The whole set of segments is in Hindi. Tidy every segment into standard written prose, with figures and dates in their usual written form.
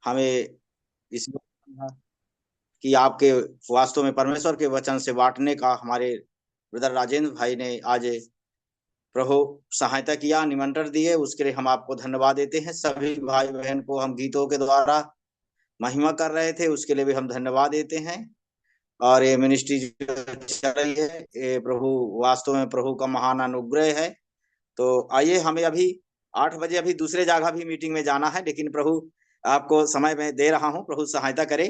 हमें इस कि आपके वास्तव में परमेश्वर के वचन से बांटने का हमारे ब्रदर राजेंद्र भाई ने आज प्रभु सहायता किया, निमंत्रण दिए, उसके लिए हम आपको धन्यवाद देते हैं। सभी भाई बहन को हम गीतों के द्वारा महिमा कर रहे थे, उसके लिए भी हम धन्यवाद देते हैं। और ये मिनिस्ट्री जो चल रही है, ये प्रभु वास्तव में प्रभु का महान अनुग्रह है। तो आइए, हमें अभी 8 बजे अभी दूसरे जगह भी मीटिंग में जाना है, लेकिन प्रभु आपको समय में दे रहा हूँ, प्रभु सहायता करे।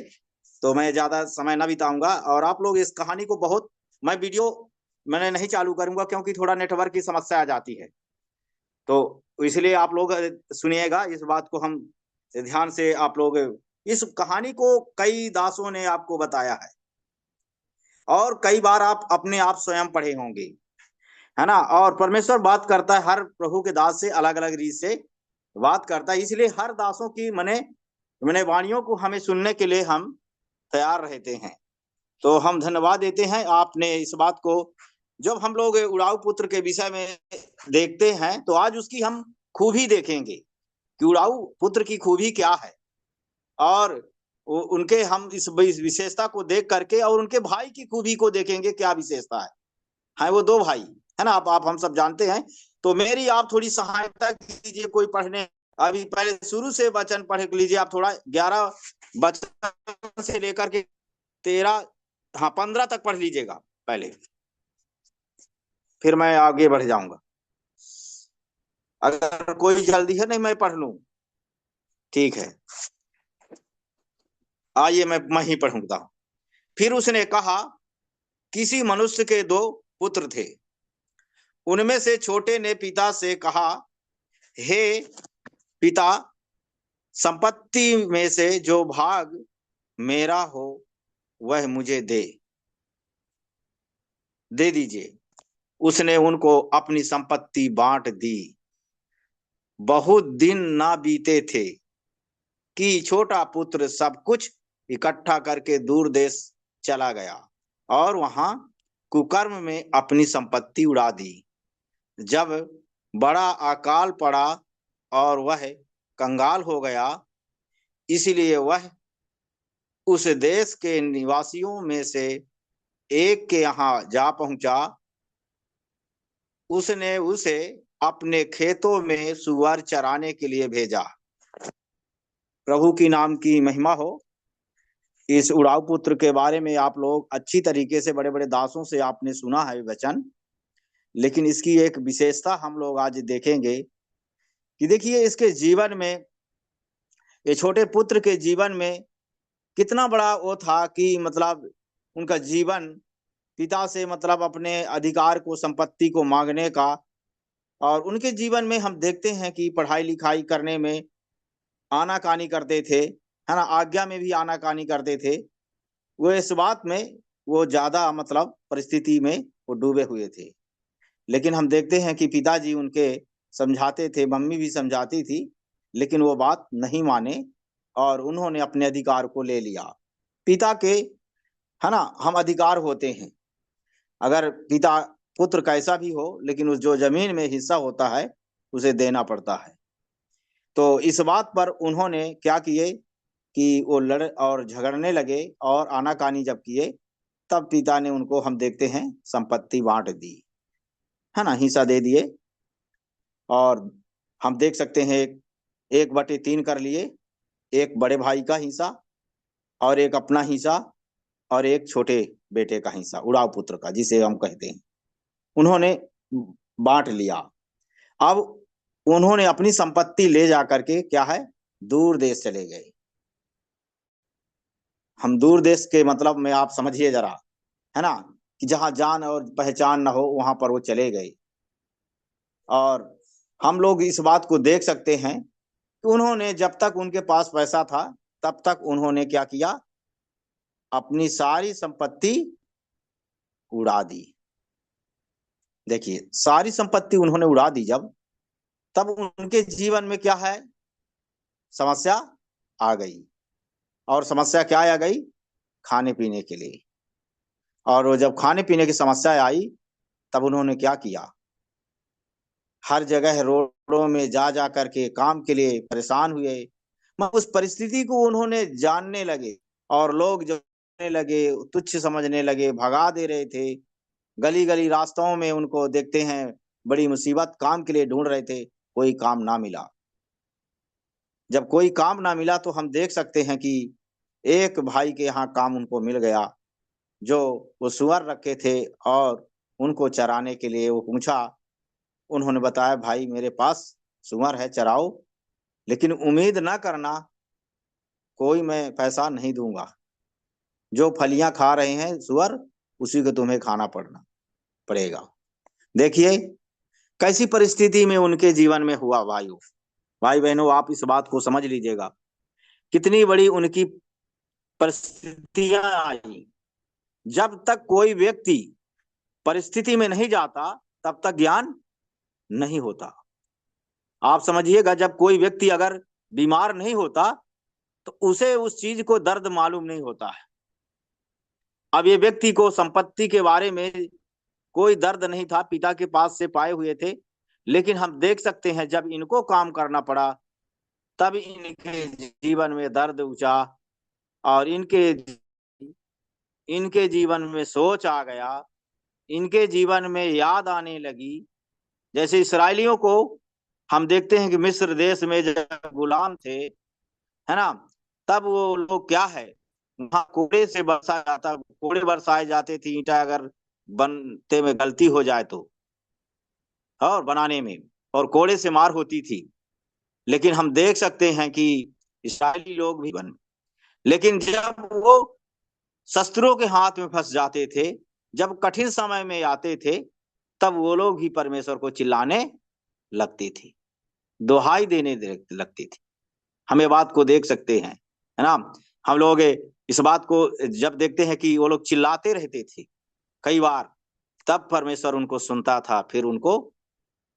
तो मैं ज्यादा समय ना बिताऊंगा, और आप लोग इस कहानी को बहुत, मैं वीडियो मैंने नहीं चालू करूंगा क्योंकि थोड़ा नेटवर्क की समस्या आ जाती है। तो इसलिए आप लोग सुनिएगा इस बात को, हम ध्यान से आप लोग, इस कहानी को कई दासों ने आपको बताया है, और कई बार आप अपने आप स्वयं पढ़े होंगे, है ना। और परमेश्वर बात करता है हर प्रभु के दास से अलग अलग रीत से बात करता है, इसलिए हर दासों की मने मने वाणियों को हमें सुनने के लिए हम तैयार रहते हैं। तो हम धन्यवाद देते हैं आपने इस बात को। जब हम लोग उड़ाऊ पुत्र के विषय में देखते हैं, तो आज उसकी हम खूबी देखेंगे कि उड़ाऊ पुत्र की खूबी क्या है, और उनके हम इस विशेषता को देख करके, और उनके भाई की खूबी को देखेंगे क्या विशेषता है वो दो भाई, है ना। आप हम सब जानते हैं। तो मेरी आप थोड़ी सहायता कीजिए, कोई पढ़ने, अभी पहले शुरू से वचन पढ़ लीजिए आप थोड़ा, 11 वचन से लेकर के 13, हाँ 15 तक पढ़ लीजिएगा पहले, फिर मैं आगे बढ़ जाऊंगा। अगर कोई जल्दी है, नहीं मैं पढ़ लूं, ठीक है। आइए मैं ही पढ़ूंगा। फिर उसने कहा, किसी मनुष्य के 2 पुत्र थे। उनमें से छोटे ने पिता से कहा, हे पिता, संपत्ति में से जो भाग मेरा हो वह मुझे दे दीजिए। उसने उनको अपनी संपत्ति बांट दी। बहुत दिन ना बीते थे कि छोटा पुत्र सब कुछ इकट्ठा करके दूर देश चला गया, और वहां कुकर्म में अपनी संपत्ति उड़ा दी। जब बड़ा अकाल पड़ा और वह कंगाल हो गया, इसलिए वह उस देश के निवासियों में से एक के यहाँ जा पहुंचा। उसने उसे अपने खेतों में सुअर चराने के लिए भेजा। प्रभु की नाम की महिमा हो। इस उड़ाऊ पुत्र के बारे में आप लोग अच्छी तरीके से बड़े बड़े दासों से आपने सुना है वचन, लेकिन इसकी एक विशेषता हम लोग आज देखेंगे कि देखिए इसके जीवन में, ये छोटे पुत्र के जीवन में कितना बड़ा वो था कि मतलब उनका जीवन पिता से मतलब अपने अधिकार को, संपत्ति को मांगने का। और उनके जीवन में हम देखते हैं कि पढ़ाई लिखाई करने में आनाकानी करते थे, है ना, आज्ञा में भी आनाकानी करते थे। वो इस बात में वो ज्यादा मतलब परिस्थिति में वो डूबे हुए थे। लेकिन हम देखते हैं कि पिताजी उनके समझाते थे, मम्मी भी समझाती थी, लेकिन वो बात नहीं माने, और उन्होंने अपने अधिकार को ले लिया। पिता के, है ना, हम अधिकार होते हैं। अगर पिता पुत्र कैसा भी हो, लेकिन उस जो जमीन में हिस्सा होता है उसे देना पड़ता है। तो इस बात पर उन्होंने क्या किए कि वो लड़ और झगड़ने लगे, और आनाकानी जब किए, तब पिता ने उनको, हम देखते हैं, संपत्ति बांट दी, है ना, हिस्सा दे दिए। और हम देख सकते हैं 1/3 कर लिए, एक बड़े भाई का हिस्सा, और एक अपना हिस्सा, और एक छोटे बेटे का हिस्सा, उड़ाव पुत्र का जिसे हम कहते हैं, उन्होंने बांट लिया। अब उन्होंने अपनी संपत्ति ले जाकर के क्या है, दूर देश चले गए। हम दूर देश के मतलब में आप समझिए जरा, है ना, कि जहां जान और पहचान ना हो वहां पर वो चले गए। और हम लोग इस बात को देख सकते हैं कि उन्होंने, जब तक उनके पास पैसा था तब तक उन्होंने क्या किया, अपनी सारी संपत्ति उड़ा दी। देखिए सारी संपत्ति उन्होंने उड़ा दी जब, तब उनके जीवन में क्या है, समस्या आ गई। और समस्या क्या आ गई, खाने पीने के लिए। और वो जब खाने पीने की समस्या आई, तब उन्होंने क्या किया, हर जगह रोडों में जा जा करके काम के लिए परेशान हुए। उस परिस्थिति को उन्होंने जानने लगे और लोग जो लगे, तुच्छ समझने लगे, भगा दे रहे थे। गली गली रास्तों में उनको देखते हैं, बड़ी मुसीबत काम के लिए ढूंढ रहे थे, कोई काम ना मिला। जब कोई काम ना मिला तो हम देख सकते हैं कि एक भाई के यहाँ काम उनको मिल गया, जो वो सुअर रखे थे और उनको चराने के लिए वो पूछा। उन्होंने बताया, भाई मेरे पास सुअर है, चराओ, लेकिन उम्मीद ना करना कोई मैं पैसा नहीं दूंगा। जो फलियां खा रहे हैं सुअर, उसी को तुम्हें खाना पड़ेगा। देखिए कैसी परिस्थिति में उनके जीवन में हुआ। भाई बहनों, आप इस बात को समझ लीजिएगा, कितनी बड़ी उनकी परिस्थितियां आई। जब तक कोई व्यक्ति परिस्थिति में नहीं जाता तब तक ज्ञान नहीं होता। आप समझिएगा, जब कोई व्यक्ति अगर बीमार नहीं होता तो उसे उस चीज को दर्द मालूम नहीं होता है। अब ये व्यक्ति को संपत्ति के बारे में कोई दर्द नहीं था, पिता के पास से पाए हुए थे, लेकिन हम देख सकते हैं जब इनको काम करना पड़ा तब इनके जीवन में दर्द उठा और इनके जीवन में सोच आ गया, इनके जीवन में याद आने लगी। जैसे इस्राएलियों को हम देखते हैं कि मिस्र देश में जब गुलाम थे, है ना, तब वो लोग क्या है, वहां कोड़े से बरसा जाता, कोड़े बरसाए जाते थे, ईंटा अगर बनते में गलती हो जाए तो, और बनाने में, और कोड़े से मार होती थी। लेकिन हम देख सकते हैं कि इस्राएली लोग भी लेकिन जब वो शस्त्रों के हाथ में फंस जाते थे, जब कठिन समय में आते थे, तब वो लोग भी परमेश्वर को चिल्लाने लगते थे, दुहाई देने लगते थे। हम ये बात को देख सकते हैं, है ना। हम लोग इस बात को जब देखते हैं कि वो लोग चिल्लाते रहते थे कई बार, तब परमेश्वर उनको सुनता था, फिर उनको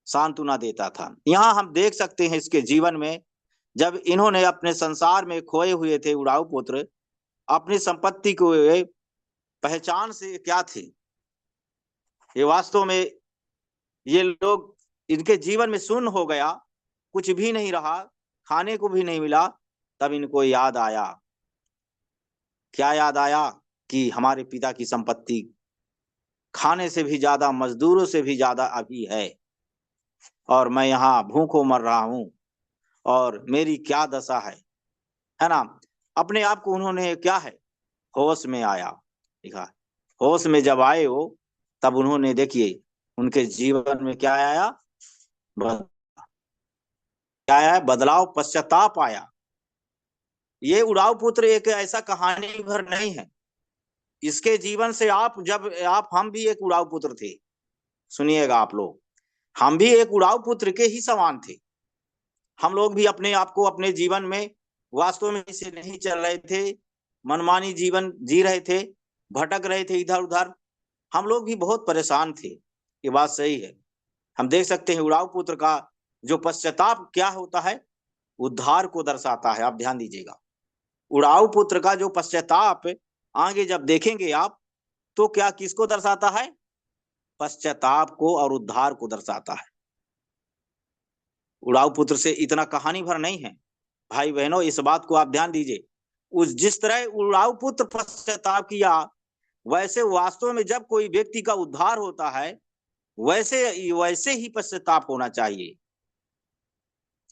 सांत्वना देता था। यहाँ हम देख सकते हैं इसके जीवन में, जब इन्होंने अपने संसार में खोए हुए थे उड़ाऊ पुत्र, अपनी संपत्ति को पहचान से क्या थे, ये वास्तव में ये लोग, इनके जीवन में शून्य हो गया, कुछ भी नहीं रहा, खाने को भी नहीं मिला। तब इनको याद आया, क्या याद आया, कि हमारे पिता की संपत्ति खाने से भी ज्यादा, मजदूरों से भी ज्यादा अभी है, और मैं यहाँ भूखों मर रहा हूं, और मेरी क्या दशा है ना। अपने आप को उन्होंने क्या है, होश में आया, देखा, होश में जब आए हो, तब उन्होंने देखिए उनके जीवन में क्या आया, क्या आया, बदलाव, पश्चाताप आया। ये उड़ाऊ पुत्र एक ऐसा कहानी भर नहीं है, इसके जीवन से हम भी एक उड़ाऊ पुत्र थे। सुनिएगा आप लोग, हम भी एक उड़ाऊ पुत्र के ही समान थे। हम लोग भी अपने आप को अपने जीवन में वास्तव में इसे नहीं चल रहे थे, मनमानी जीवन जी रहे थे, भटक रहे थे इधर उधर। हम लोग भी बहुत परेशान थे, ये बात सही है। हम देख सकते हैं उड़ाऊ पुत्र का जो पश्चाताप क्या होता है, उद्धार को दर्शाता है। आप ध्यान दीजिएगा, उड़ाऊ पुत्र का जो पश्चाताप आगे जब देखेंगे आप, तो क्या किसको दर्शाता है, पश्चाताप को और उद्धार को दर्शाता है। उड़ाऊ पुत्र से इतना कहानी भर नहीं है भाई बहनों, इस बात को आप ध्यान दीजिए। जिस तरह उड़ाऊ पुत्र पश्चाताप किया, वैसे वास्तव में जब कोई व्यक्ति का उद्धार होता है, वैसे ही पश्चाताप होना चाहिए।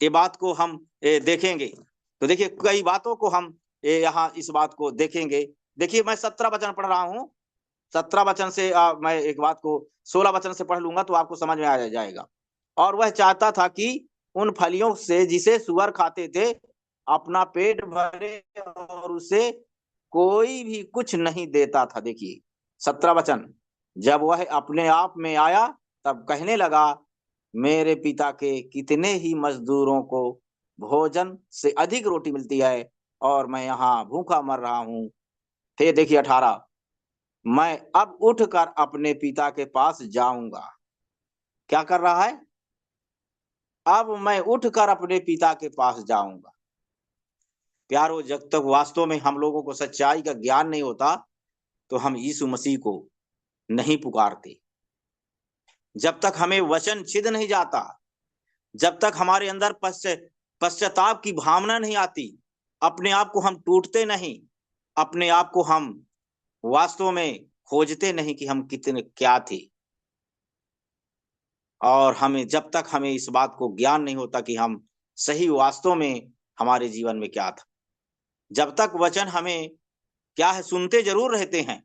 ये बात को हम देखेंगे, तो देखिए कई बातों को हम यहाँ इस बात को देखेंगे। देखिए मैं 17 वचन पढ़ रहा हूँ, 17 वचन से मैं एक बात को 16 वचन से पढ़ लूंगा तो आपको समझ में आ जाएगा। और वह चाहता था कि उन फलियों से जिसे सुअर खाते थे अपना पेट भरे, और उसे कोई भी कुछ नहीं देता था। देखिए 17 वचन, जब वह अपने आप में आया तब कहने लगा, मेरे पिता के कितने ही मजदूरों को भोजन से अधिक रोटी मिलती है, और मैं यहाँ भूखा मर रहा हूँ। फिर देखिए 18, मैं अब उठकर अपने पिता के पास जाऊंगा। क्या कर रहा है, अब मैं उठकर अपने पिता के पास जाऊंगा। प्यारो, जब तक वास्तव में हम लोगों को सच्चाई का ज्ञान नहीं होता तो हम यीशु मसीह को नहीं पुकारते। जब तक हमें वचन छिद नहीं जाता, जब तक हमारे अंदर पश्चाताप की भावना नहीं आती, अपने आप को हम टूटते नहीं, अपने आप को हम वास्तव में खोजते नहीं कि हम कितने क्या थे। और हमें जब तक हमें इस बात को ज्ञान नहीं होता कि हम सही वास्तव में हमारे जीवन में क्या था, जब तक वचन हमें क्या है सुनते जरूर रहते हैं,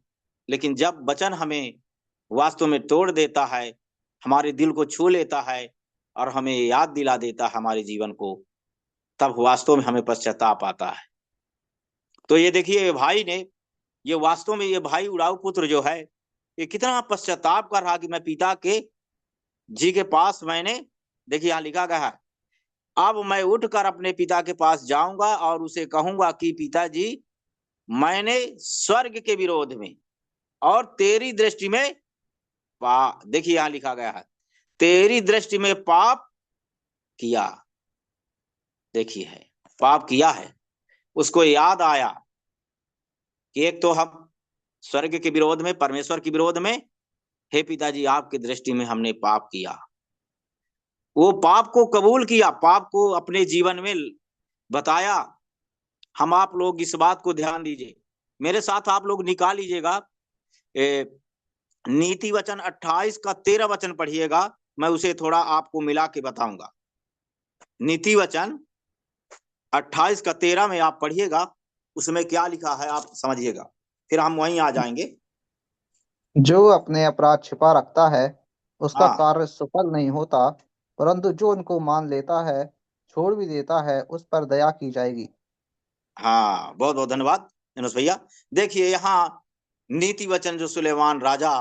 लेकिन जब वचन हमें वास्तव में तोड़ देता है, हमारे दिल को छू लेता है और हमें याद दिला देता है हमारे जीवन को, तब वास्तव में हमें पश्चाताप आता है। तो ये देखिए ये भाई ने, ये वास्तव में ये भाई उड़ाऊ पुत्र जो है, ये कितना पश्चाताप कर रहा कि मैं पिता के जी के पास मैंने, देखिए यहाँ लिखा गया है, अब मैं उठकर अपने पिता के पास जाऊंगा और उसे कहूंगा कि पिताजी, मैंने स्वर्ग के विरोध में और तेरी दृष्टि में देखिए यहाँ लिखा गया है, तेरी दृष्टि में पाप किया। देखिए है, पाप किया है। उसको याद आया कि एक तो हम स्वर्ग के विरोध में, परमेश्वर के विरोध में, हे पिताजी आपकी दृष्टि में हमने पाप किया। वो पाप को कबूल किया, पाप को अपने जीवन में बताया। हम आप लोग इस बात को ध्यान दीजिए, मेरे साथ आप लोग निकाल लीजिएगा, नीति वचन 28 का 13 वचन पढ़िएगा, मैं उसे थोड़ा आपको मिला के बताऊंगा। नीति वचन 28 का 13 में आप पढ़िएगा, उसमें क्या लिखा है आप समझिएगा, फिर हम वहीं आ जाएंगे। जो अपने अपराध छिपा रखता है उसका हाँ कार्य सफल नहीं होता, परंतु जो उनको मान लेता है, छोड़ भी देता है, उस पर दया की जाएगी। हाँ, बहुत बहुत धन्यवाद मनोज भैया। देखिए यहाँ नीति वचन जो सुलेमान राजा,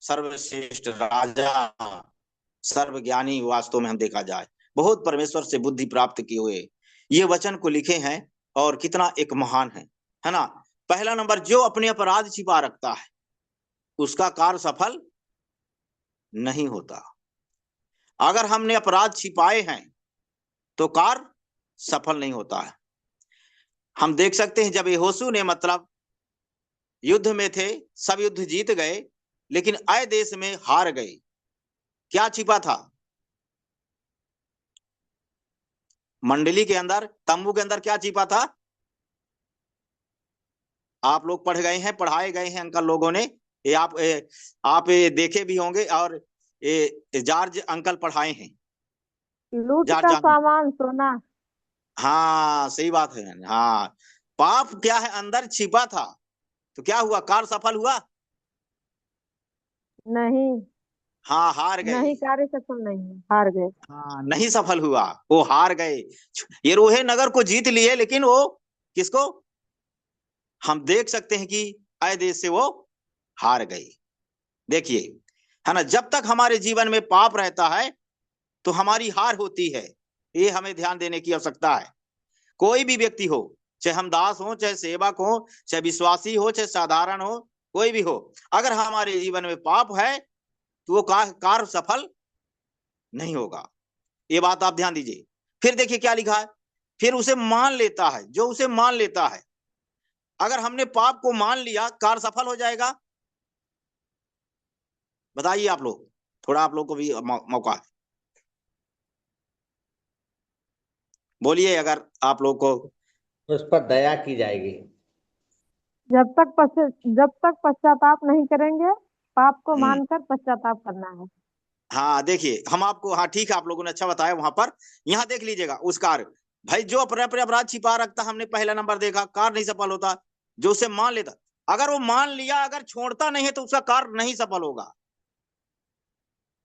सर्वश्रेष्ठ राजा, सर्वज्ञानी, वास्तव में हम देखा जाए बहुत परमेश्वर से बुद्धि प्राप्त किए हुए ये वचन को लिखे हैं, और कितना एक महान है ना। पहला नंबर, जो अपने अपराध छिपा रखता है उसका कार्य सफल नहीं होता। अगर हमने अपराध छिपाए हैं तो कार्य सफल नहीं होता है। हम देख सकते हैं जब यहोशू ने, मतलब युद्ध में थे, सब युद्ध जीत गए, लेकिन अय देश में हार गए। क्या छिपा था? मंडली के अंदर, तंबू के अंदर क्या छिपा था? आप लोग पढ़ गए हैं, पढ़ाए गए हैं अंकल लोगों ने, ये आप ये देखे भी होंगे, और ये जॉर्ज अंकल पढ़ाए हैं, लूट जॉर्ज का अंकल। सामान सोना। हाँ सही बात है। हाँ, पाप क्या है अंदर छिपा था, तो क्या हुआ, कार्य सफल हुआ? नहीं, हाँ, हार गए। नहीं, कार्य सफल नहीं, हार गए। हाँ, नहीं सफल हुआ, वो हार गए। ये रोहे नगर को जीत लिए, लेकिन वो किसको, हम देख सकते हैं कि अय देश से वो हार गए। देखिए है ना, जब तक हमारे जीवन में पाप रहता है तो हमारी हार होती है, ये हमें ध्यान देने की आवश्यकता है। कोई भी व्यक्ति हो, चाहे हम दास हो, चाहे सेवक हो, चाहे विश्वासी हो, चाहे साधारण हो, कोई भी हो, अगर हमारे जीवन में पाप है तो वो कार्य सफल नहीं होगा। ये बात आप ध्यान दीजिए। फिर देखिए क्या लिखा है, फिर उसे मान लेता है, जो उसे मान लेता है। अगर हमने पाप को मान लिया, कार्य सफल हो जाएगा? बताइए आप लोग, थोड़ा आप लोग को भी मौका है, बोलिए अगर आप लोग को। उस पर दया की जाएगी। जब तक पश्चाताप नहीं करेंगे, पाप को हम्म, मानकर पश्चाताप करना है। हाँ देखिए हम आपको, हाँ ठीक है, आप लोगों ने अच्छा बताया वहां पर। यहाँ देख लीजिएगा उस कार्य, भाई जो अपने अपने अपराध छिपा रखता, हमने पहला नंबर देखा, कार्य नहीं सफल होता। जो उसे मान लेता, अगर वो मान लिया, अगर छोड़ता नहीं है तो उसका कार्य नहीं सफल होगा।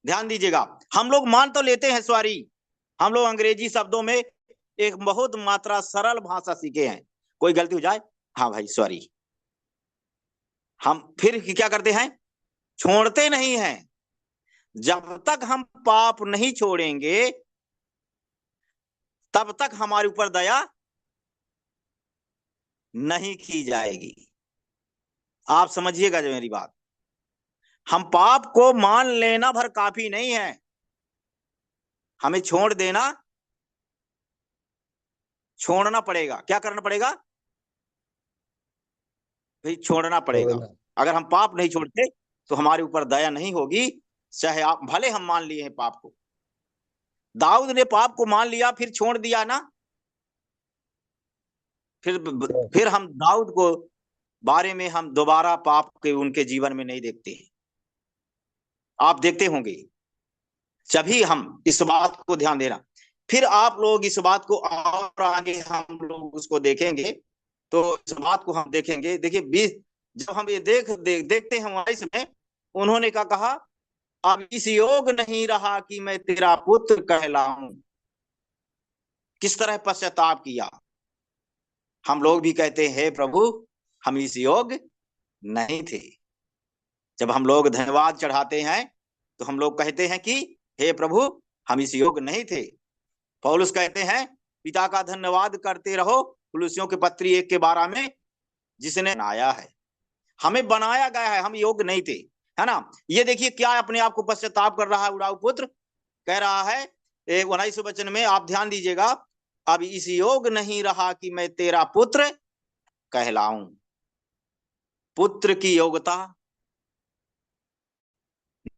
ध्यान दीजिएगा, हम लोग मान तो लेते हैं सॉरी, हम लोग अंग्रेजी शब्दों में एक बहुत मात्रा सरल भाषा सीखे हैं, कोई गलती हो जाए, हाँ भाई सॉरी, हम फिर क्या करते हैं, छोड़ते नहीं हैं। जब तक हम पाप नहीं छोड़ेंगे तब तक हमारे ऊपर दया नहीं की जाएगी। आप समझिएगा जो मेरी बात, हम पाप को मान लेना भर काफी नहीं है, हमें छोड़ देना, छोड़ना पड़ेगा। क्या करना पड़ेगा भाई? छोड़ना पड़ेगा। छोड़ना। अगर हम पाप नहीं छोड़ते तो हमारे ऊपर दया नहीं होगी, चाहे आप भले हम मान लिए हैं पाप को। दाऊद ने पाप को मान लिया, फिर छोड़ दिया ना, फिर हम दाऊद को बारे में हम दोबारा पाप के उनके जीवन में नहीं देखते हैं। आप देखते होंगे, जभी हम इस बात को ध्यान देना, फिर आप लोग इस बात को और आगे हम लोग उसको देखेंगे, तो इस बात को हम देखेंगे। देखिए 20 जब हम ये देखते हैं वहां इसमें उन्होंने क्या कहा, अब इस योग नहीं रहा कि मैं तेरा पुत्र कहलाऊं। किस तरह पश्चाताप किया। हम लोग भी कहते हैं प्रभु हम इस योग नहीं थे। जब हम लोग धन्यवाद चढ़ाते हैं तो हम लोग कहते हैं कि हे प्रभु हम इस योग नहीं थे। पौलुस कहते हैं पिता का धन्यवाद करते रहो, कुलुस्सियों के पत्री 1:12 में, जिसने बनाया है, हमें बनाया गया है, हम योग नहीं थे, है ना। ये देखिए क्या अपने आप को पश्चाताप कर रहा है उड़ाऊ पुत्र, कह रहा है 19वें वचन में, आप ध्यान दीजिएगा, अब इस योग नहीं रहा कि मैं तेरा पुत्र कहलाऊं। पुत्र की योग्यता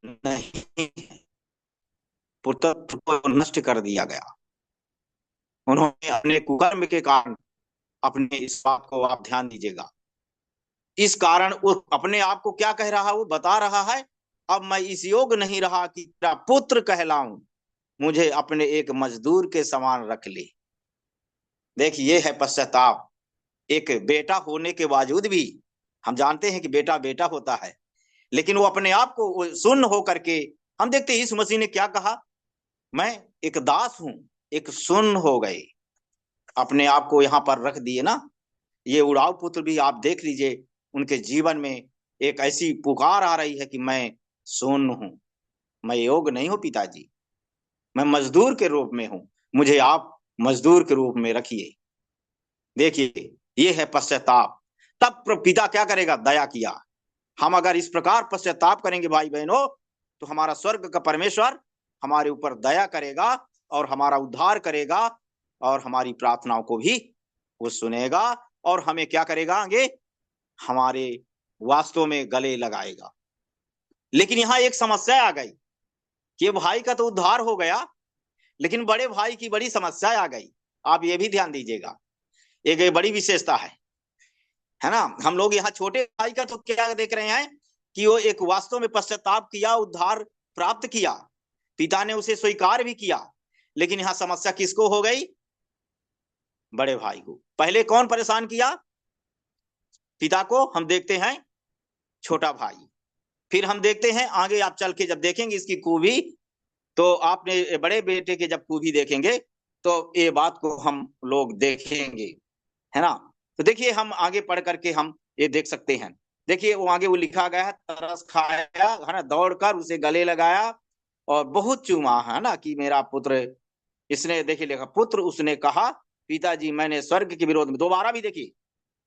नहीं, पुत्र को नष्ट कर दिया गया। उन्होंने अपने कुकर्म के कारण, अपने इस बात को आप ध्यान दीजिएगा, इस कारण वो अपने आप को क्या कह रहा है, वो बता रहा है अब मैं इस योग नहीं रहा कि तेरा पुत्र कहलाऊं, मुझे अपने एक मजदूर के समान रख ले। देखिए ये है पश्चाताप। एक बेटा होने के बावजूद भी, हम जानते हैं कि बेटा बेटा होता है, लेकिन वो अपने आप को सुन्न हो करके, हम देखते हैं यीशु मसीह ने क्या कहा, मैं एक दास हूं, एक सुन्न हो गए, अपने आप को यहाँ पर रख दिए ना। ये उड़ाऊ पुत्र भी आप देख लीजिए, उनके जीवन में एक ऐसी पुकार आ रही है कि मैं सुन्न हूं, मैं योग्य नहीं हूं पिताजी, मैं मजदूर के रूप में हूं, मुझे आप मजदूर के रूप में रखिए। देखिए ये है पश्चाताप। तब पिता क्या करेगा, दया किया। हम अगर इस प्रकार पश्चाताप करेंगे भाई बहनों, तो हमारा स्वर्ग का परमेश्वर हमारे ऊपर दया करेगा और हमारा उद्धार करेगा और हमारी प्रार्थनाओं को भी वो सुनेगा और हमें क्या करेगा, आगे हमारे वास्तव में गले लगाएगा। लेकिन यहां एक समस्या आ गई कि भाई का तो उद्धार हो गया, लेकिन बड़े भाई की बड़ी समस्या आ गई। आप ये भी ध्यान दीजिएगा, एक बड़ी विशेषता है ना। हम लोग यहाँ छोटे भाई का तो क्या देख रहे हैं कि वो एक वास्तव में पश्चाताप किया, उद्धार प्राप्त किया, पिता ने उसे स्वीकार भी किया। लेकिन यहाँ समस्या किसको हो गई, बड़े भाई को। पहले कौन परेशान किया, पिता को हम देखते हैं छोटा भाई, फिर हम देखते हैं आगे आप चल के जब देखेंगे इसकी खूबी, तो आपने बड़े बेटे के जब खूबी देखेंगे तो ये बात को हम लोग देखेंगे, है ना। तो देखिए हम आगे पढ़ करके हम ये देख सकते हैं। देखिए वो आगे वो लिखा गया है, तरस खाया, है ना, दौड़कर उसे गले लगाया और बहुत चूमा, है ना, कि मेरा पुत्र। इसने देखिए लिखा, पुत्र उसने कहा पिताजी मैंने स्वर्ग के विरोध में, दोबारा भी देखिए,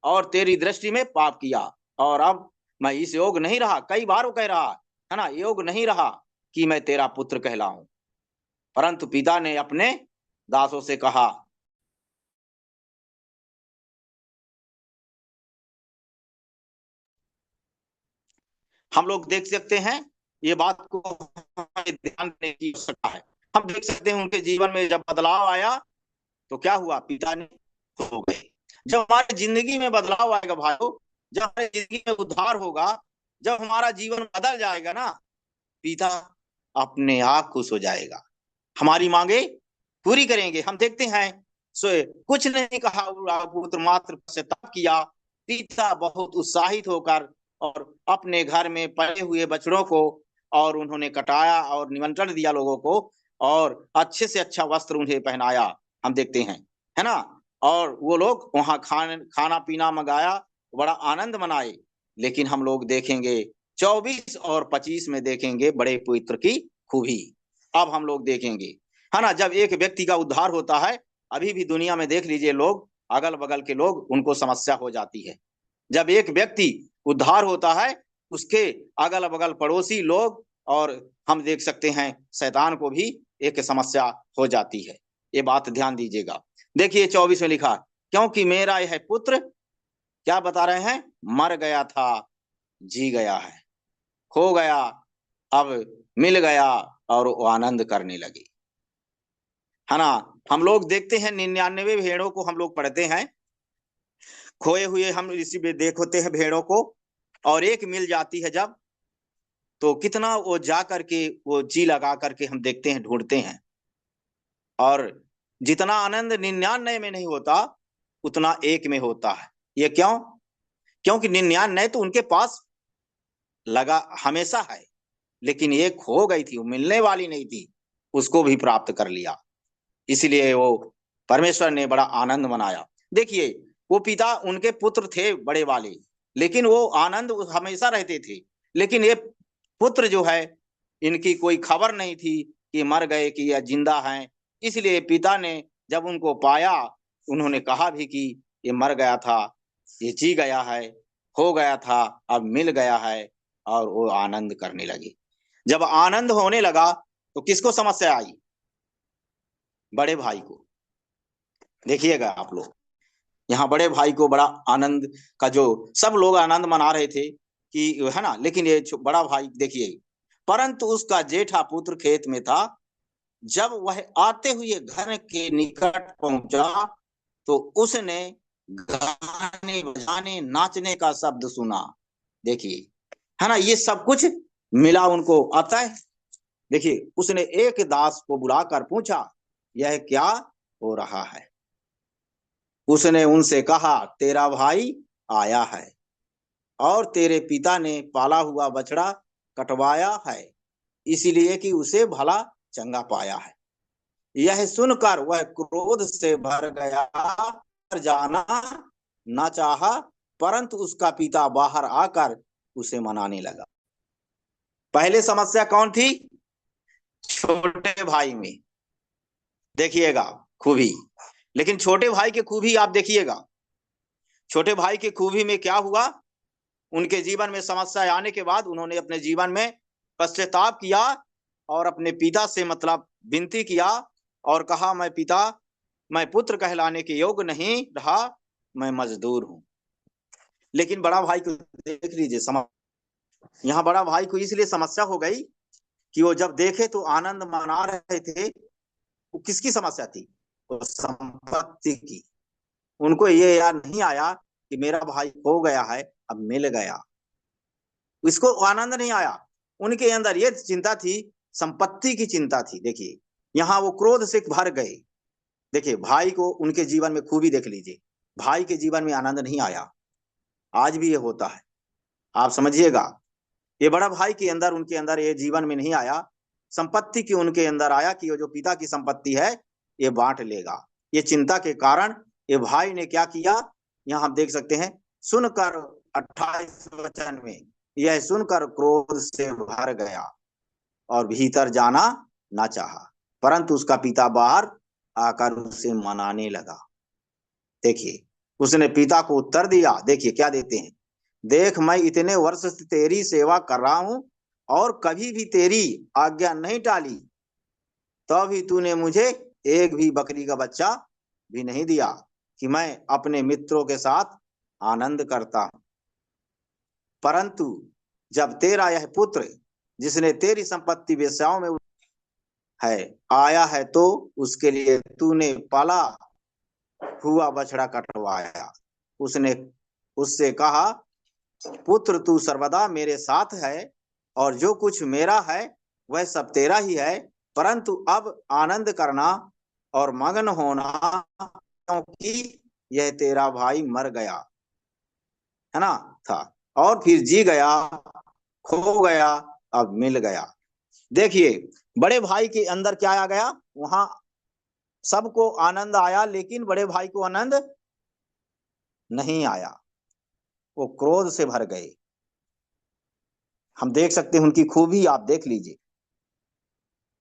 और तेरी दृष्टि में पाप किया और अब मैं इस योग नहीं रहा, कई बार वो कह रहा है ना, योग नहीं रहा कि मैं तेरा पुत्र कहलाऊं। परंतु पिता ने अपने दासों से कहा, हम लोग देख सकते हैं ये बात को ध्यान देने की आवश्यकता है। हम देख सकते हैं उनके जीवन में जब बदलाव आया तो क्या हुआ, पिता ने हो गए। जब हमारी जिंदगी में बदलाव आएगा भाइयों, जब हमारी जिंदगी में उद्धार होगा, जब हमारा जीवन बदल जाएगा ना, पिता अपने आप खुश हो जाएगा, हमारी मांगे पूरी करेंगे। हम देखते हैं कुछ नहीं कहा, पुत्र मात्र पश्चाताप किया। पिता बहुत उत्साहित होकर और अपने घर में पड़े हुए बछड़ों को और उन्होंने कटाया और निमंत्रण दिया लोगों को और अच्छे से अच्छा वस्त्र उन्हें पहनाया, हम देखते हैं, है ना। और वो लोग वहां खाना पीना मंगाया, बड़ा आनंद मनाए। लेकिन हम लोग देखेंगे 24 और 25 में देखेंगे बड़े पवित्र की खूबी। अब हम लोग देखेंगे, है ना, जब एक व्यक्ति का उद्धार होता है, अभी भी दुनिया में देख लीजिए, लोग अगल बगल के लोग उनको समस्या हो जाती है। जब एक व्यक्ति उद्धार होता है, उसके अगल बगल पड़ोसी लोग और हम देख सकते हैं शैतान को भी एक समस्या हो जाती है। ये बात ध्यान दीजिएगा। देखिए 24 में लिखा, क्योंकि मेरा यह पुत्र, क्या बता रहे हैं, मर गया था जी गया है, खो गया अब मिल गया, और वो आनंद करने लगे, है ना। हम लोग देखते हैं 99 भेड़ों को हम लोग पढ़ते हैं, खोए हुए हम इसी में देखते हैं भेड़ों को, और एक मिल जाती है जब, तो कितना वो जा करके वो जी लगा करके हम देखते हैं, ढूंढते हैं। और जितना आनंद 99 में नहीं होता, उतना एक में होता है। ये क्यों? क्योंकि 99 तो उनके पास लगा हमेशा है, लेकिन एक खो गई थी, वो मिलने वाली नहीं थी, उसको भी प्राप्त कर लिया। इसलिए वो परमेश्वर ने बड़ा आनंद मनाया। देखिए, वो पिता उनके पुत्र थे बड़े वाले, लेकिन वो आनंद हमेशा रहते थे। लेकिन ये पुत्र जो है, इनकी कोई खबर नहीं थी कि मर गए कि या जिंदा हैं। इसलिए पिता ने जब उनको पाया, उन्होंने कहा भी कि ये मर गया था, ये जी गया है, हो गया था, अब मिल गया है। और वो आनंद करने लगे। जब आनंद होने लगा तो किसको समस्या आई? बड़े भाई को। देखिएगा आप लोग, यहाँ बड़े भाई को बड़ा आनंद का, जो सब लोग आनंद मना रहे थे कि है ना, लेकिन ये बड़ा भाई देखिए, परंतु उसका जेठा पुत्र खेत में था। जब वह आते हुए घर के निकट पहुंचा, तो उसने गाने बजाने नाचने का शब्द सुना। देखिए, है ना, ये सब कुछ मिला उनको आता है। देखिए, उसने एक दास को बुलाकर पूछा, यह क्या हो रहा है? उसने उनसे कहा, तेरा भाई आया है, और तेरे पिता ने पाला हुआ बछड़ा कटवाया है, इसलिए कि उसे भला चंगा पाया है। यह सुनकर वह क्रोध से भर गया, जाना न चाहा, परंतु उसका पिता बाहर आकर उसे मनाने लगा। पहले समस्या कौन थी? छोटे भाई में। देखिएगा खूबी, लेकिन छोटे भाई की खूबी आप देखिएगा। छोटे भाई की खूबी में क्या हुआ? उनके जीवन में समस्या आने के बाद उन्होंने अपने जीवन में पश्चाताप किया, और अपने पिता से मतलब विनती किया, और कहा, मैं पिता, मैं पुत्र कहलाने के योग्य नहीं रहा, मैं मजदूर हूं। लेकिन बड़ा भाई को देख लीजिए, यहाँ बड़ा भाई को इसलिए समस्या हो गई कि वो जब देखे तो आनंद मना रहे थे। वो किसकी समस्या थी? वो संपत्ति की। उनको ये याद नहीं आया कि मेरा भाई खो गया है, अब मिल गया। इसको आनंद नहीं आया। उनके अंदर ये चिंता थी, संपत्ति की चिंता थी। देखिए, यहाँ वो क्रोध से भर गए। देखिए, भाई को उनके जीवन में खूबी देख लीजिए, भाई के जीवन में आनंद नहीं आया। आज भी ये होता है, आप समझिएगा। ये बड़ा भाई के अंदर, उनके अंदर ये जीवन में नहीं आया, संपत्ति की उनके अंदर आया कि वो जो पिता की संपत्ति है ये बांट लेगा। ये चिंता के कारण ये भाई ने क्या किया, यहाँ हम देख सकते हैं, सुनकर 28 वचन में, यह सुनकर क्रोध से भर गया और भीतर जाना ना चाहा, परंतु उसका पिता बाहर आकर उसे मनाने लगा। देखिए, उसने पिता को उत्तर दिया। देखिए क्या देते हैं, देख, मैं इतने वर्ष से तेरी सेवा कर रहा हूं और कभी भी तेरी आज्ञा नहीं टाली, तो भी तूने मुझे एक भी बकरी का बच्चा भी नहीं दिया कि मैं अपने मित्रों के साथ आनंद करता हूं। परंतु जब तेरा यह पुत्र, जिसने तेरी संपत्ति वेश्याओं में है, आया है, तो उसके लिए तूने पाला हुआ बछड़ा कटवाया। उसने उससे कहा, पुत्र, तू सर्वदा मेरे साथ है, और जो कुछ मेरा है वह सब तेरा ही है, परंतु अब आनंद करना और मगन होना, क्योंकि यह तेरा भाई मर गया है ना था, और फिर जी गया, खो गया, अब मिल गया। देखिए, बड़े भाई के अंदर क्या आ गया? वहां सबको आनंद आया, लेकिन बड़े भाई को आनंद नहीं आया। वो क्रोध से भर गए। हम देख सकते हैं उनकी खूबी, आप देख लीजिए।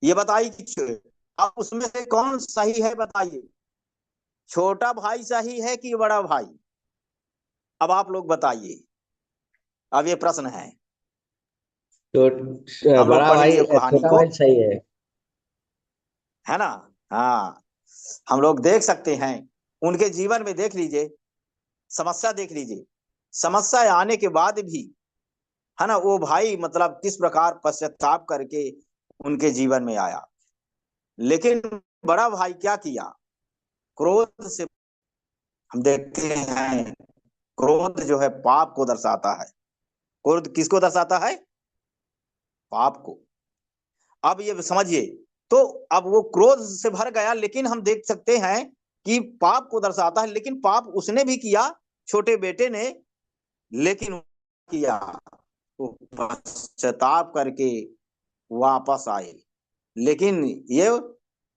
ये बताइए कि आप उसमें से कौन सही है, बताइए। छोटा भाई सही है कि बड़ा भाई? अब आप लोग बताइए। अब ये प्रश्न है, तो हम लोग बड़ा पढ़ भाई, लिए कहानी छोटा को, भाई सही है ना। हाँ, हम लोग देख सकते हैं उनके जीवन में, देख लीजिए, समस्या देख लीजिए। समस्या आने के बाद भी, है ना, वो भाई मतलब किस प्रकार पश्चाताप करके उनके जीवन में आया। लेकिन बड़ा भाई क्या किया? क्रोध से हम देखते हैं क्रोध जो है पाप को दर्शाता है। क्रोध किसको दर्शाता है? पाप को। अब ये समझिए, तो अब वो क्रोध से भर गया, लेकिन हम देख सकते हैं कि पाप को दर्शाता है, लेकिन पाप उसने भी किया, छोटे बेटे ने, लेकिन किया वो पश्चाताप करके वापस आए। लेकिन ये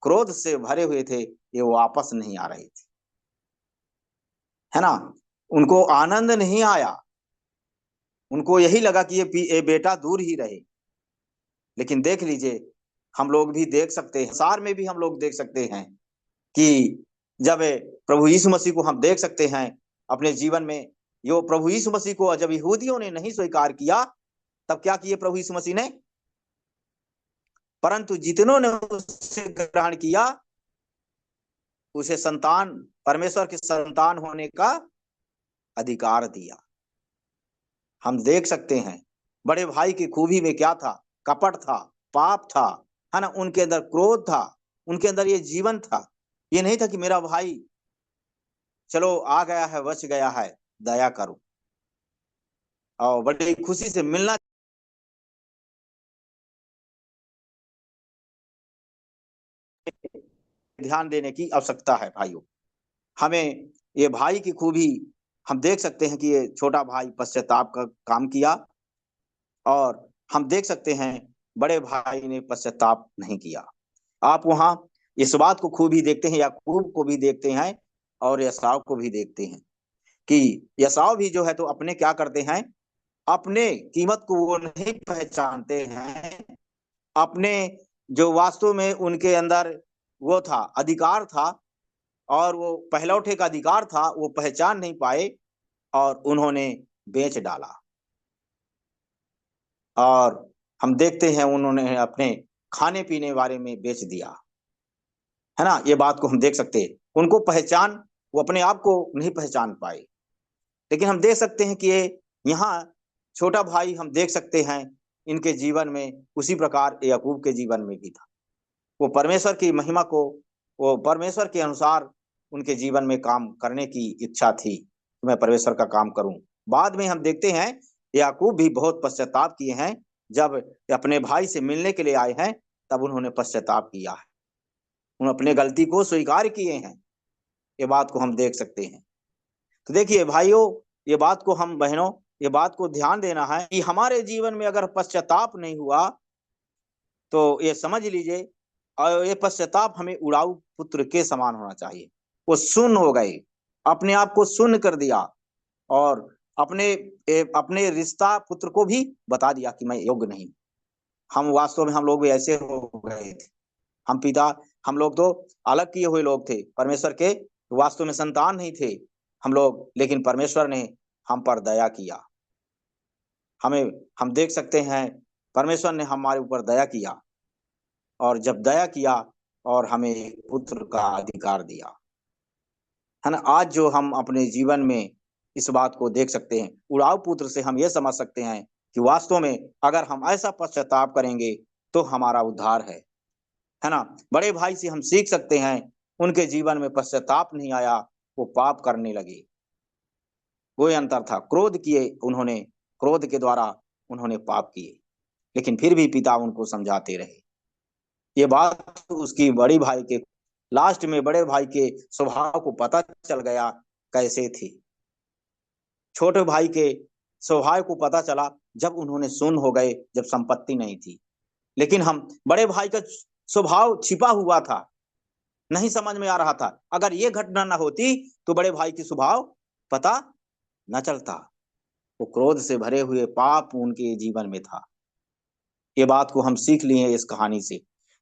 क्रोध से भरे हुए थे, ये वापस नहीं आ रहे थे, है ना। उनको आनंद नहीं आया, उनको यही लगा कि ये बेटा दूर ही रहे। लेकिन देख लीजिए, हम लोग भी देख सकते हैं, संसार में भी हम लोग देख सकते हैं कि जब प्रभु यीशु मसीह को हम देख सकते हैं अपने जीवन में, यो प्रभु यीशु मसीह को जब यहूदियों ने नहीं स्वीकार किया, तब क्या किए प्रभु यीशु मसीह ने? परंतु जितनों ने उसे ग्रहण किया, उसे संतान, परमेश्वर के संतान होने का अधिकार दिया। हम देख सकते हैं बड़े भाई की खूबी में क्या था? कपट था, पाप था, है ना। उनके अंदर क्रोध था, उनके अंदर ये जीवन था। ये नहीं था कि मेरा भाई चलो आ गया है, बच गया है, दया करो और बड़ी खुशी से मिलना। ध्यान देने की आवश्यकता है भाइयों। हमें ये भाई की खूबी हम देख सकते हैं कि ये छोटा भाई पश्चाताप का काम किया, और हम देख सकते हैं बड़े भाई ने पश्चाताप नहीं किया। आप वहां इस बात को खूबी देखते हैं, याकूब को भी देखते हैं और एसाव को भी देखते हैं कि एसाव भी जो है तो अपने क्या करते हैं, अपने कीमत को वो नहीं पहचानते हैं, अपने जो वास्तव में उनके अंदर वो था, अधिकार था, और वो पहलौठे का अधिकार था, वो पहचान नहीं पाए और उन्होंने बेच डाला। और हम देखते हैं उन्होंने अपने खाने पीने बारे में बेच दिया, है ना। ये बात को हम देख सकते हैं, उनको पहचान, वो अपने आप को नहीं पहचान पाए। लेकिन हम देख सकते हैं कि ये यहाँ छोटा भाई, हम देख सकते हैं इनके जीवन में उसी प्रकार याकूब के जीवन में भी था। वो परमेश्वर की महिमा को, वो परमेश्वर के अनुसार उनके जीवन में काम करने की इच्छा थी कि मैं परमेश्वर का काम करूं। बाद में हम देखते हैं याकूब भी बहुत पश्चाताप किए हैं, जब अपने भाई से मिलने के लिए आए हैं तब उन्होंने पश्चाताप किया है, उन्होंने अपने गलती को स्वीकार किए हैं। ये बात को हम देख सकते हैं। तो देखिए भाइयों, ये बात को हम बहनों, ये बात को ध्यान देना है कि हमारे जीवन में अगर पश्चाताप नहीं हुआ तो ये समझ लीजिए, और ये पश्चाताप हमें उड़ाऊ पुत्र के समान होना चाहिए। वो सुन्न हो गए, अपने आप को सुन्न कर दिया, और अपने रिश्ता पुत्र को भी बता दिया कि मैं योग्य नहीं। हम वास्तव में हम लोग भी ऐसे हो गए थे। हम लोग तो अलग किए हुए लोग थे, परमेश्वर के वास्तव में संतान नहीं थे हम लोग, लेकिन परमेश्वर ने हम पर दया किया। हम देख सकते हैं परमेश्वर ने हमारे ऊपर दया किया, और जब दया किया और हमें पुत्र का अधिकार दिया, है ना। आज जो हम अपने जीवन में इस बात को देख सकते हैं, उड़ाव पुत्र से हम ये समझ सकते हैं कि वास्तव में अगर हम ऐसा पश्चाताप करेंगे तो हमारा उद्धार है ना। बड़े भाई से हम सीख सकते हैं, उनके जीवन में पश्चाताप नहीं आया, वो पाप करने लगे। वो अंतर था, क्रोध किए उन्होंने, क्रोध के द्वारा उन्होंने पाप किए, लेकिन फिर भी पिता उनको समझाते रहे। ये बात उसकी बड़ी भाई के, लास्ट में बड़े भाई के स्वभाव को पता चल गया कैसे थी। छोटे भाई के स्वभाव को पता चला जब उन्होंने सुन्न हो गए, जब संपत्ति नहीं थी। लेकिन हम बड़े भाई का स्वभाव छिपा हुआ था, नहीं समझ में आ रहा था। अगर ये घटना ना होती तो बड़े भाई की स्वभाव पता न चलता। वो क्रोध से भरे हुए पाप उनके जीवन में था। ये बात को हम सीख लिए इस कहानी से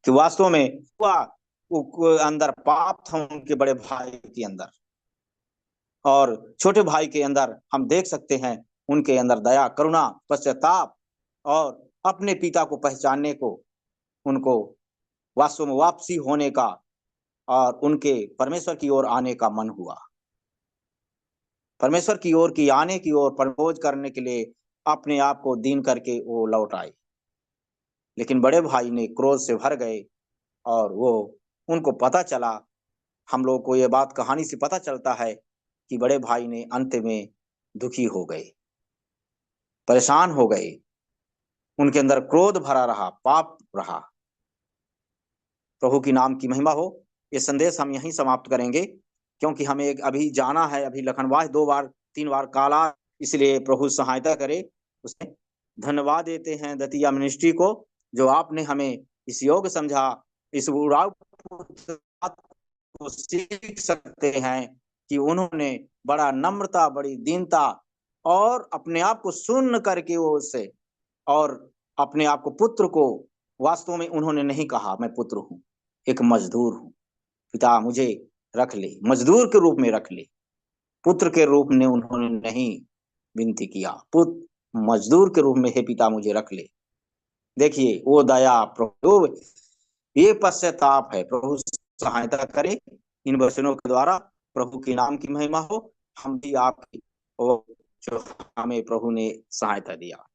कि वास्तव में वो अंदर पाप था उनके बड़े भाई के अंदर, और छोटे भाई के अंदर हम देख सकते हैं उनके अंदर दया, करुणा, पश्चाताप और अपने पिता को पहचानने को, उनको वास्तव में वापसी होने का और उनके परमेश्वर की ओर आने का मन हुआ। परमेश्वर की ओर की आने की ओर प्रपोज करने के लिए अपने आप को दीन करके वो लौट आए। लेकिन बड़े भाई ने क्रोध से भर गए, और वो उनको पता चला, हम लोग को ये बात कहानी से पता चलता है कि बड़े भाई ने अंत में दुखी हो गए, परेशान हो गए, उनके अंदर क्रोध भरा रहा, पाप रहा। प्रभु की नाम की महिमा हो। ये संदेश हम यहीं समाप्त करेंगे, क्योंकि हमें अभी जाना है। अभी लखनवास 2 बार 3 बार काला, इसलिए प्रभु सहायता करे। उसमें धन्यवाद देते हैं दतिया मिनिस्ट्री को, जो आपने हमें इस योग्य समझा। इस उड़ाऊ को सीख सकते हैं कि उन्होंने बड़ा नम्रता, बड़ी दीनता और अपने आप को शून्य करके वो उससे, और अपने आप को पुत्र को, वास्तव में उन्होंने नहीं कहा मैं पुत्र हूं, एक मजदूर हूं, पिता मुझे रख ले, मजदूर के रूप में रख ले। पुत्र के रूप में उन्होंने नहीं विनती किया, पुत्र मजदूर के रूप में, हे पिता मुझे रख ले। देखिए वो दया, प्रभु ये पश्चाताप है। प्रभु सहायता करे इन वचनों के द्वारा। प्रभु के नाम की महिमा हो। हम भी आपकी, जो हमें प्रभु ने सहायता दिया।